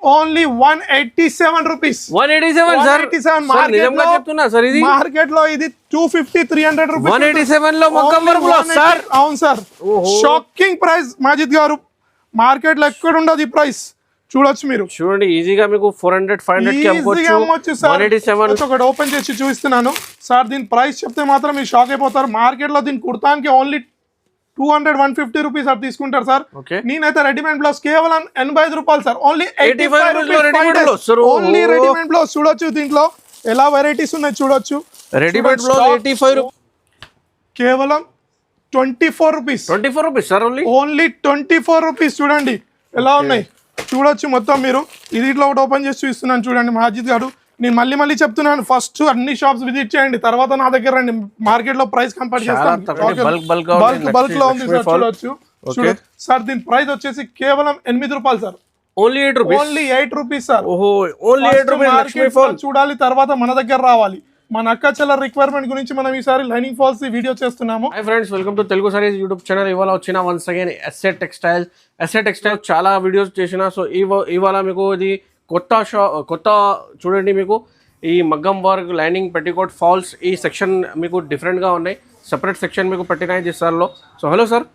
Only 187 rupees. 187 sir. 187 నిజంగా చెప్తున్నా sir, ఇది మార్కెట్ లో ఇది 250-300 రూపీస్. 187 లో మగ్గం వర్క్ బ్లౌజ్ సార్. అవును సార్, షాకింగ్ ప్రైస్ మాజిద్ గారు. మార్కెట్ లో ఎక్కడ ఉండదు ఈ ప్రైస్. చూడొచ్చు మీరు, చూడండి ఈజీగా మీకు 400-500 కి అమ్మొచ్చు సార్. 187 ఒకటి ఓపెన్ చేసి చూపిస్తున్నాను సార్. దీని ప్రైస్ చెప్తే మాత్రం మీరు షాక్ అయిపోతారు. మార్కెట్ లో దీని కుర్తానికి ఓన్లీ 200-150 రూపీస్ సార్ తీసుకుంటారు సార్. నేనైతే రెడీమేడ్ బ్లౌజ్ కేవలం 85 రూపాయలు sir. Only 85 rupees. Only readymade blouse. చూడొచ్చు దీంట్లో ఎలా వెరైటీస్ ఉన్నాయి. చూడొచ్చు రెడీమేడ్ బ్లౌజ్ 85 కేవలం 24 rupees. 24 rupees sir. Only 24 rupees. చూడండి ఎలా ఉన్నాయి. చూడొచ్చు మొత్తం మీరు. ఇది ఇట్లా ఒకటి ఓపెన్ చేసి చూపిస్తున్నాను చూడండి మాజిద్ గారు. నేను మళ్ళీ చెప్తున్నాను, ఫస్ట్ అన్ని షాప్స్ విజిట్ చేయండి, తర్వాత నా దగ్గర రండి. మార్కెట్ లో ప్రైస్ కంపేర్ చేస్తాను. బల్క్ లో ఉంది సార్. చూడొచ్చు సార్. దీని ప్రైస్ వచ్చేసి కేవలం 8 రూపాయలు sir. Only 8 rupees. Only 8 rupees sir. Only 8 rupees చూడాలి, తర్వాత మన దగ్గర రావాలి. మన అక్క చెల్ల రిక్వైర్మెంట్ గురించి మనం ఈసారి లైనింగ్ ఫాల్స్ వీడియో చేస్తున్నాము. Hi friends, welcome to Telugu saris YouTube channel. ఇవాళ వచ్చిన వన్స్ అగైన్ ఎస్ఏ టెక్స్టైల్స్ చాలా వీడియోస్ చేసిన. సో ఇవాళ మీకు ఇది కొత్త చూడండి. మీకు ఈ మగ్గం వర్క్, లైనింగ్, పెట్టికోట్, ఫాల్స్ ఈ సెక్షన్ మీకు డిఫరెంట్గా ఉన్నాయి. సెపరేట్ సెక్షన్ మీకు పెట్టినాయి దిసార్లో. So hello sir.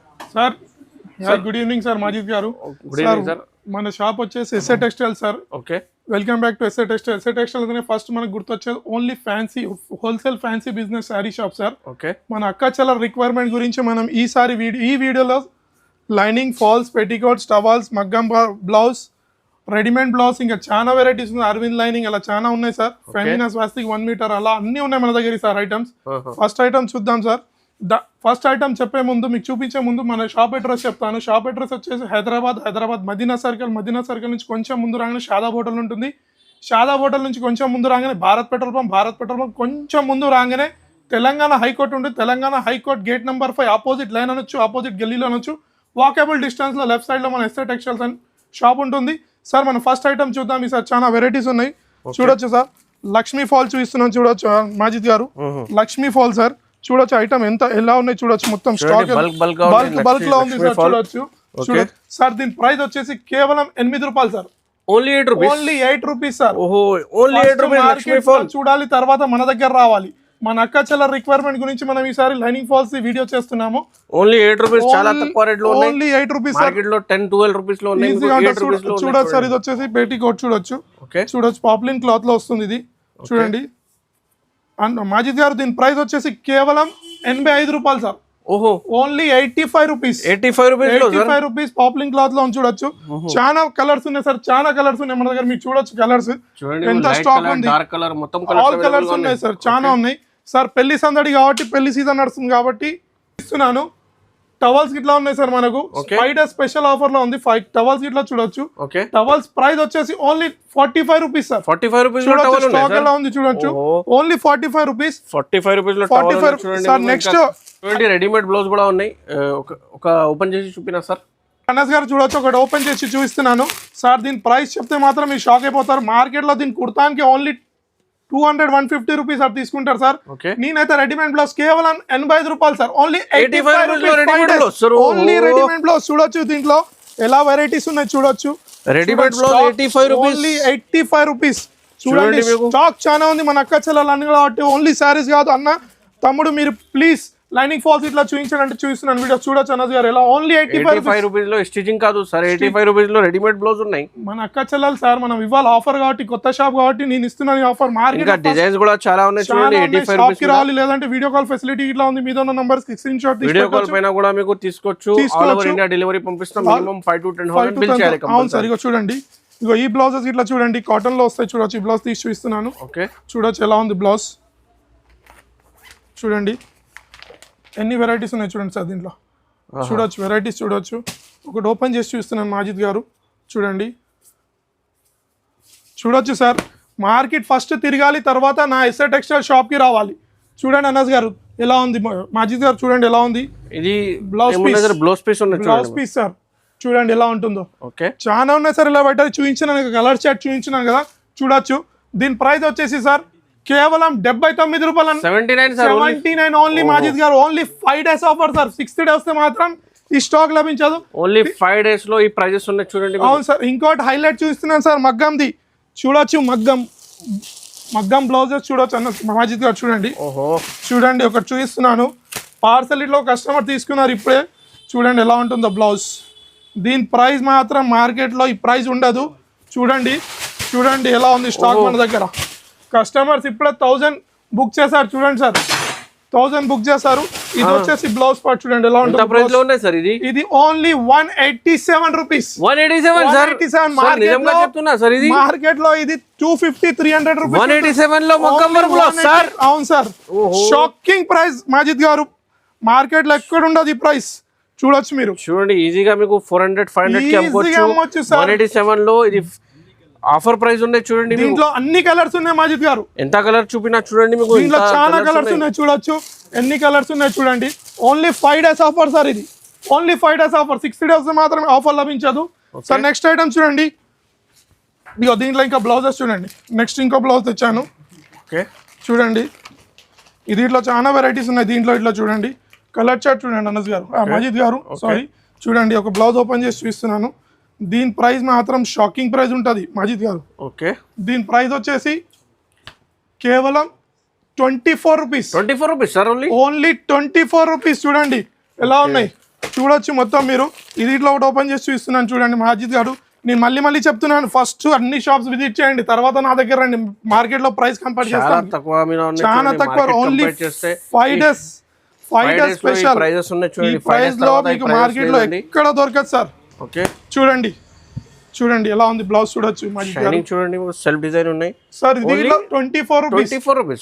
Good evening sir Majid గారు. Good evening sir. మన షాప్ వచ్చేసి SA textile sir. Okay, welcome back to SA textile. SA textile అనే ఫస్ట్ మనకు గుర్తొచ్చేది only fancy wholesale fancy business sari shop sir. Okay, మన అక్క చెల్ల రిక్వైర్మెంట్ గురించి మనం ఈ వీడియోలో లైనింగ్, ఫాల్స్, పెట్టికోట్స్, టవాల్స్, మగ్గం బ్లౌజ్, రెడీమేడ్ బ్లౌజ్, ఇంకా చాలా వెరైటీస్ ఉన్నాయి. అరవింద్ లైనింగ్ అలా చాలా ఉన్నాయి సార్. ఫెమినా స్వాస్తిక్ 1 మీటర్ అలా అన్ని ఉన్నాయి మన దగ్గర సార్ ఐటమ్స్. ఫస్ట్ ఐటమ్ చూద్దాం సార్. ఫస్ట్ ఐటమ్ చెప్పే ముందు, మీకు చూపించే ముందు మన షాప్ అడ్రస్ చెప్తాను. షాప్ అడ్రస్ వచ్చేసి హైదరాబాద్ మదీనా సర్కిల్ నుంచి కొంచెం ముందు రాగానే షాదాబ్ హోటల్ ఉంటుంది. షాదాబ్ హోటల్ నుంచి కొంచెం ముందు రాగానే భారత్ పెట్రోల్ పంప్ కొంచెం ముందు రాగానే తెలంగాణ హైకోర్టు ఉంటుంది. Telangana high court gate number 5 opposite line అనొచ్చు, ఆపోజిట్ గల్లీలో అనొచ్చు. వాకబుల్ డిస్టెన్స్ లో లెఫ్ట్ సైడ్ లో మన ఎస్ఏ టెక్స్టైల్స్ అని షాప్ ఉంటుంది సార్. మనం ఫస్ట్ ఐటమ్ చూద్దాం. ఈ సార్ చాలా వెరైటీస్ ఉన్నాయి. చూడొచ్చు సార్. లక్ష్మీ ఫాల్ చూపిస్తున్నాం. చూడొచ్చు మాజిద్ గారు, లక్ష్మీ ఫాల్ సార్. చూడొచ్చు ఐటమ్ ఎలా ఉన్నాయి. చూడొచ్చు మొత్తం స్టాక్ బల్క్ లో ఉంది సార్. చూడొచ్చు సార్. దీని ప్రైస్ వచ్చేసి కేవలం 8 రూపాయలు sir. Only 8 rupees. Only 8 rupees sir. Only 8 rupees. చూడాలి, తర్వాత మన దగ్గర రావాలి. మన అక్క చెల్ల రిక్వైర్మెంట్ గురించి మనం ఈసారి లైనింగ్ ఫాల్స్ వీడియో చేస్తున్నాము. Only 8 rupees. చాలా తక్కువ రేట్ లో ఉన్నాయి. Only 8 rupees. మార్కెట్ లో 10-12 రూపీస్ లో ఉన్నాయి. చూడొచ్చు సార్. ఇది వచ్చేసి పెట్టికోట్. చూడొచ్చు పాప్లిన్ క్లాత్ లో వస్తుంది ఇది. చూడండి మాజిద్ గారు. దీని ప్రైస్ వచ్చేసి కేవలం 85 రూపాయలు sir. Only 85 rupees. 85 rupees poplin cloth లో చూడొచ్చు. చాలా కలర్స్ ఉన్నాయి సార్. చాలా కలర్స్ ఉన్నాయి మన దగ్గర. మీకు చూడొచ్చు కలర్స్ ఎంత స్టాక్ ఉంది. ఆల్ కలర్స్ ఉన్నాయి సార్. చాలా ఉన్నాయి సార్. పెళ్లి సందడి కాబట్టి, పెళ్లి సీజన్ నడుస్తుంది కాబట్టి ఇస్తున్నాను. టవల్స్ ఇట్లా ఉన్నాయి సార్. మనకు 5 డేస్ స్పెషల్ ఆఫర్ లో ఉంది. 5 టవల్స్ ఇట్లా చూడొచ్చు. టవల్స్ ప్రైస్ వచ్చేసి only 45 rupees sir. 45 rupees stock ఎలా ఉంది చూడొచ్చు. Only 45 rupees. 45 రూపీస్ లో 45 సార్. నెక్స్ట్ రెడీమేడ్ బ్లౌజ్ కూడా ఉన్నాయి. ఒక ఓపెన్ చేసి చూపినా సార్. అనస్ గారు చూడొచ్చు. ఒకటి ఓపెన్ చేసి చూపిస్తున్నాను సార్. దీని ప్రైస్ చెప్తే మాత్రం మీరు షాక్ అయిపోతారు. మార్కెట్ లో దీని కుర్తానికి ఓన్లీ 200-150 రూపీస్ సార్ తీసుకుంటారు సార్. నేనైతే రెడీమేడ్ బ్లౌజ్ కేవలం 85 రూపాయలు sir. Only 85 rupees. Only readymade blouse. చూడొచ్చు దీంట్లో ఎలా వెరైటీస్ ఉన్నాయి. చూడొచ్చు readymade blouse 85 rupees. Only 85 rupees. చూడండి స్టాక్ చాలా ఉంది మన అక్క చెల్లెలు కాబట్టి. ఓన్లీ శారీస్ కాదు అన్న తమ్ముడు, మీరు ప్లీజ్ లైనింగ్ ఫాల్స్ ఇట్లా చూపించాలంటే చూపిస్తున్నాను వీడియో. చూడొచ్చు అనస్ గారు ఎలా. ఓన్లీ 85 రూపీస్ లో స్టిచింగ్ కాదు సార్. 85 రూపీస్ లో రెడీమేడ్ బ్లౌజ్ ఉన్నాయి మన అక్క చెల్లెలు సార్. మనం ఇవాళ ఆఫర్ కాబట్టి, కొత్త షాప్ కాబట్టి నేను ఇస్తున్నాను ఆఫర్. మార్కెట్ డిజైన్స్ కూడా చాలా ఉన్నాయి. చూడండి 85 రూపీస్ కి రావాలి. లేదంటే వీడియో కాల్ ఫెసిలిటీ ఇట్లా ఉంది. మీద ఉన్న నంబర్స్ కి స్క్రీన్ షాట్ వీడియో కాల్ పైన కూడా మీకు తీసుకోవచ్చు. ఆల్ ఓవర్ ఇండియా డెలివరీ పంపిస్తాం. మినిమం 5 to 10 బిల్ చేయాలి. అవును సార్. ఇగో చూడండి. ఇగో ఈ బ్లౌజెస్ ఇట్లా చూడండి కాటన్ లో వస్తాయి. చూడొచ్చు. ఈ బ్లౌజ్ తీసి చూపిస్తున్నాను. చూడొచ్చు ఎలా ఉంది బ్లౌజ్. చూడండి ఎన్ని వెరైటీస్ ఉన్నాయి చూడండి సార్ దీంట్లో. చూడొచ్చు వెరైటీస్. చూడొచ్చు. ఒకటి ఓపెన్ చేసి చూస్తున్నాను మాజిద్ గారు. చూడొచ్చు సార్. మార్కెట్ ఫస్ట్ తిరగాలి, తర్వాత నా ఎస్ఏ టెక్స్టైల్ షాప్ కి రావాలి. చూడండి అనస్ గారు ఎలా ఉంది. మాజిద్ గారు చూడండి ఎలా ఉంది. ఇది బ్లౌజ్ పీస్ సార్. చూడండి ఎలా ఉంటుందో. చాలా ఉన్నాయి సార్. ఇలా బయట చూపించినాను, కలర్ చార్ట్ చూపించినాను కదా. చూడొచ్చు. దీని ప్రైస్ వచ్చేసి సార్ కేవలం 79 రూపాయలు. 79 ఓన్లీ మాజిద్ గారు. Only 5 days offer sir. 6th day వస్తే మాత్రం ఈ స్టాక్ లభించదు. ఓన్లీ 5 days లో ఈ ప్రైజెస్ ఉన్నాయి చూడండి. అవును సార్, ఇంకోటి హైలైట్ చూస్తున్నాను సార్ మగ్గంది చూడొచ్చు. మగ్గం బ్లౌజెస్ చూడొచ్చు అన్న మజిద్ గారు చూడండి. ఓహో చూడండి ఒకటి చూపిస్తున్నాను. పార్సల్ ఇట్లో కస్టమర్ తీసుకున్నారు ఇప్పుడే. చూడండి ఎలా ఉంటుందో బ్లౌజ్. దీని ప్రైస్ మాత్రం మార్కెట్లో ఈ ప్రైస్ ఉండదు. చూడండి ఎలా ఉంది స్టాక్ మన దగ్గర. కస్టమర్స్ ఇప్పుడే 1000 బుక్ చేశారు. చూడండి సార్ 1000 బుక్ చేశారు. ఇది వచ్చేసి బ్లౌజ్ పార్ట్ చూడండి ఎలా ఉంటుంది. ప్రైస్ లో ఉన్నాయి సార్ ఇది ఓన్లీ 187 రూపీస్. 187 సార్. నిజంగా చెప్తున్నా సార్, ఇది మార్కెట్ లో ఇది 250-300 రూపీస్. 187 లో మగ్గం వర్క్ బ్లౌజ్ సార్. అవును సార్, షాకింగ్ ప్రైస్ మాజిద్ గారు. మార్కెట్ లో ఎక్కడ ఉండదు ఈ ప్రైస్. చూడొచ్చు మీరు. చూడండి ఈజీగా మీకు 400-500 కి అమ్మొచ్చు. 187 లో ఇది ఆఫర్ ప్రైస్ ఉన్నాయి చూడండి. దీంట్లో అన్ని కలర్స్ ఉన్నాయి మాజిద్ గారు. ఎంత కలర్ చూపినా చూడండి మీకు. దీంట్లో చాలా కలర్స్ ఉన్నాయి చూడొచ్చు. ఎన్ని కలర్స్ ఉన్నాయి చూడండి. ఓన్లీ 5 days ఆఫర్ సార్ ఇది. Only 5 days offer. 60 days మాత్రమే ఆఫర్ లభించదు సార్. నెక్స్ట్ ఐటమ్ చూడండి. ఇదిగో దీంట్లో ఇంకా బ్లౌజెస్ చూడండి. నెక్స్ట్ ఇంకో బ్లౌజ్ తెచ్చాను. ఓకే చూడండి దీంట్లో చాలా వెరైటీస్ ఉన్నాయి. దీంట్లో ఇట్లా చూడండి కలర్ చార్ట్ చూడండి అనస్ గారు, మజిద్ గారు సారీ. చూడండి ఒక బ్లౌజ్ ఓపెన్ చేసి చూపిస్తున్నాను. దీని ప్రైస్ మాత్రం షాకింగ్ ప్రైస్ ఉంటుంది మజిద్ గారు. ఓకే దీని ప్రైస్ వచ్చేసి కేవలం 24 rupees. 24 rupees sir. Only 24 rupees. చూడండి ఎలా ఉన్నాయి చూడొచ్చు మొత్తం మీరు. ఇది ఇట్లా ఒకటి ఓపెన్ చేసి చూపిస్తున్నాను చూడండి మజిద్ గారు. నేను మళ్ళీ చెప్తున్నాను, ఫస్ట్ అన్ని షాప్స్ విజిట్ చేయండి, తర్వాత నా దగ్గర రండి. మార్కెట్ లో ప్రైస్ కంపేర్ చేస్తాను చాలా తక్కువ. ఓన్లీ 5 days స్పెషల్ ప్రైస్ లో మీకు మార్కెట్ లో ఎక్కడ దొరకదు సార్. ఓకే చూడండి ఎలా ఉంది బ్లౌజ్ చూడొచ్చు. చూడండి సెల్ఫ్ డిజైన్ ఉన్నాయి సార్. దీంట్లో 24 రూపీస్.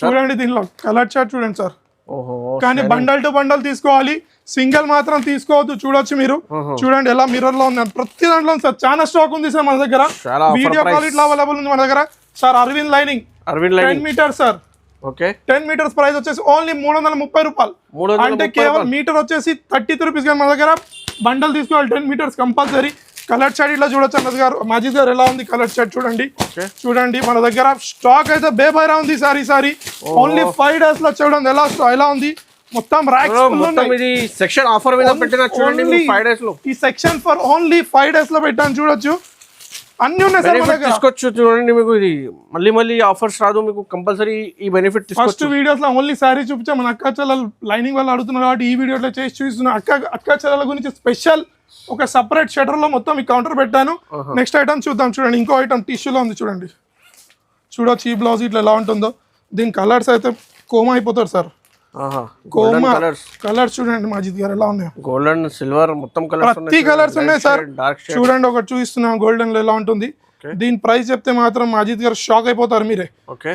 చూడండి దీనిలో కలర్ చార్ట్ చూడండి సార్. కానీ బండల్ టు బండల్ తీసుకోవాలి, సింగిల్ మాత్రం తీసుకోవద్దు. చూడొచ్చు మీరు. చూడండి ఎలా మిర్రర్ లో ఉంది. ప్రతి దాంట్లో సార్ చాలా స్టాక్ ఉంది సార్ మన దగ్గర. వీడియో క్వాలిటీ అవైలబుల్ ఉంది మన దగ్గర sir. Arvind lining 10 metres sir. Okay 10 metres price వచ్చేసి ఓన్లీ 330 రూపాయలు. అంటే కేవలం మీటర్ వచ్చేసి 33 రూపీస్. కానీ మన దగ్గర బండల్ తీసుకోవాలి 10 మీటర్స్ కంపల్సరీ. కలర్ చార్ట్ ఇట్లా చూడొచ్చు అన్నది గారు. మజిద్ గారు ఎలా ఉంది కలర్ చార్ట్ చూడండి మన దగ్గర స్టాక్ అయితే బేబైరా ఉంది సార్ ఈసారి. ఓన్లీ 5 days లో చూడండి ఎలా ఉంది. మొత్తం సెక్షన్ ఆఫర్ మీద పెట్టిన చూడండి 5 days లో. ఈ సెక్షన్ ఫర్ ఓన్లీ 5 days లో పెట్టాను చూడొచ్చు. అన్ని ఉన్నాయి సార్ మన దగ్గర. తీసుకోవచ్చు చూడండి మీకు. ఇది మళ్ళీ ఆఫర్స్ రాదు మీకు. కంపల్సరీ ఈ బెనిఫిట్ తీసుకోవచ్చు. ఫస్ట్ వీడియోస్ లో ఓన్లీ సారీ చూపించాం. మన అక్క చెల్లెలు లైనింగ్ వాళ్ళు అడుగుతున్నారు కాబట్టి ఈ వీడియోలో చేసి చూపిస్తున్నా. అక్క చెల్లెల గురించి స్పెషల్ ఒక సపరేట్ షటర్ లో మొత్తం ఈ కౌంటర్ పెట్టాను. నెక్స్ట్ ఐటమ్ చూద్దాం. చూడండి ఇంకో ఐటమ్ టిష్యూలో ఉంది చూడండి. చూడొచ్చు ఈ బ్లౌజ్ ఇట్లా ఎలా ఉంటుందో. దీని కలర్స్ అయితే కోమా అయిపోతారు సార్. కోమా కలర్స్ చూడండి మజిద్ గారు ఎలా ఉన్నాయి. గోల్డెన్ సిల్వర్ మొత్తం కలర్స్ ప్రతి కలర్స్ ఉన్నాయి సార్. చూడండి ఒకటి చూపిస్తున్నాం గోల్డెన్ ఎలా ఉంటుంది. దీని ప్రైస్ చెప్తే మాత్రం మజిద్ గారు షాక్ అయిపోతారు మీరే. Okay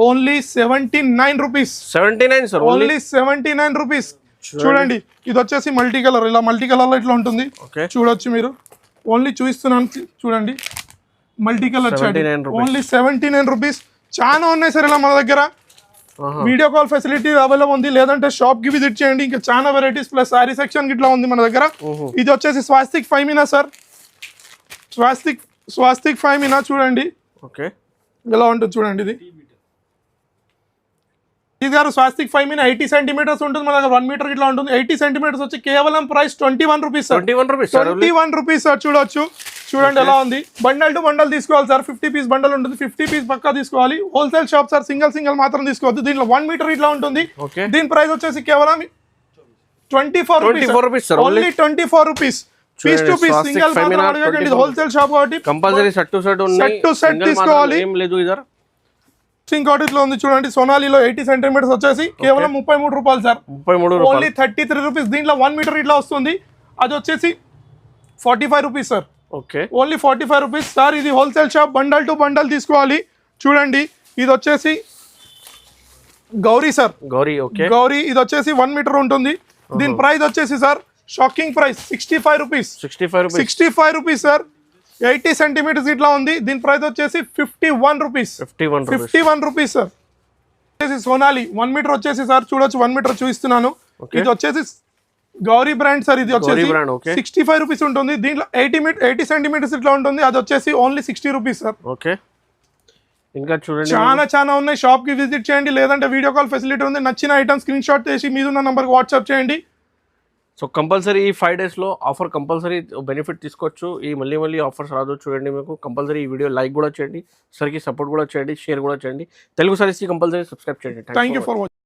only 79 rupees. 79 sir. Only 79 rupees. చూడండి ఇది వచ్చేసి మల్టీ కలర్. ఇలా మల్టీ కలర్ లో ఇట్లా ఉంటుంది చూడొచ్చు మీరు. ఓన్లీ చూపిస్తున్నాను చూడండి మల్టీ కలర్ ఓన్లీ 79 రూపీస్. చాలా ఉన్నాయి సార్ ఇలా మన దగ్గర. వీడియో కాల్ ఫెసిలిటీ అవైలబుల్ ఉంది, లేదంటే షాప్ కి విజిట్ చేయండి. ఇంకా చాలా వెరైటీస్ ప్లస్ సారీ సెక్షన్ ఇట్లా ఉంది మన దగ్గర. ఇది వచ్చేసి స్వాస్తిక్ 5 మీనా సార్. స్వాస్తిక్ 5 మీనా చూడండి ఎలా ఉంటుంది చూడండి. ఇది గారు స్వాస్తిక్ 5 మీనా 80 సెంటీమీటర్స్ ఉంటుంది మన దగ్గర. 1 మీటర్ ఇట్లా ఉంటుంది. 80 సెంటీమీటర్స్ వచ్చి కేవలం price 21 rupees sir. 21 rupees sir. చూడండి ఎలా ఉంది. బండల్ టు బండల్ తీసుకోవాలి సార్. 50 పీస్ బండల్ ఉంటుంది. 50 పీస్ పక్కా తీసుకోవాలి. Wholesale shop sir. సింగిల్ మాత్రం తీసుకోవద్దు. దీంట్లో 1 మీటర్ ఇట్లా ఉంటుంది. దీని ప్రైస్ వచ్చేసి కేవలం 24 rupees. Only 24 rupees. Piece to piece single మాత్రం అడగకండి. హోల్సేల్ షాప్ కాబట్టి కంపల్సరీ సెట్ టు సెట్ తీసుకోవాలి. ఇంకోటి ఇట్లా ఉంది చూడండి. సోనాలిలో 80 సెంటీమీటర్స్ వచ్చేసి కేవలం 33 రూపాయలు సార్. Only 33 rupees. దీంట్లో 1 మీటర్ ఇట్లా వస్తుంది. అది వచ్చేసి 45 rupees sir. Only 45 rupees sir. ఇది wholesale shop. Bundle to bundle తీసుకోవాలి. చూడండి ఇది వచ్చేసి గౌరీ సార్. గౌరీ ఇది వచ్చేసి 1 మీటర్ ఉంటుంది. దీని ప్రైస్ వచ్చేసి sir shocking price 65 rupees. 65 rupees sir. 80 centimetres ఇట్లా ఉంది. దీని ప్రైస్ వచ్చేసి 51 rupees. 51 rupees sir. Sonali 1 metre వచ్చేసి సార్ చూడొచ్చు. 1 మీటర్ చూపిస్తున్నాను. ఇది వచ్చేసి గౌరీ బ్రాండ్ సార్. ఇది వచ్చేసి 65 రూపీస్ ఉంటుంది. దీంట్లో 80 సెంటీమీటర్స్ ఇట్లా ఉంటుంది. అది వచ్చేసి ఓన్లీ 60 రూపీస్ సార్. ఇంకా చూడండి చాలా ఉన్నాయి. షాప్ కి విజిట్ చేయండి, లేదంటే వీడియో కాల్ ఫెసిలిటీ ఉంది. నచ్చిన ఐటమ్ స్క్రీన్ షాట్ చేసి మీదున్న నంబర్కి వాట్సాప్ చేయండి. సో కంపల్సరీ ఈ 5 డేస్లో ఆఫర్ కంపల్సరీ బెనిఫిట్ తీసుకోవచ్చు. ఈ మళ్ళీ ఆఫర్స్ రాదు చూడండి. మీకు కంపల్సరీ ఈ వీడియో లైక్ కూడా చేయండి, సరికి సపోర్ట్ కూడా చేయండి, షేర్ కూడా చేయండి. తెలుగు సారీస్కి కంపల్సరీ సబ్స్క్రైబ్ చేయండి. Thank you for watching.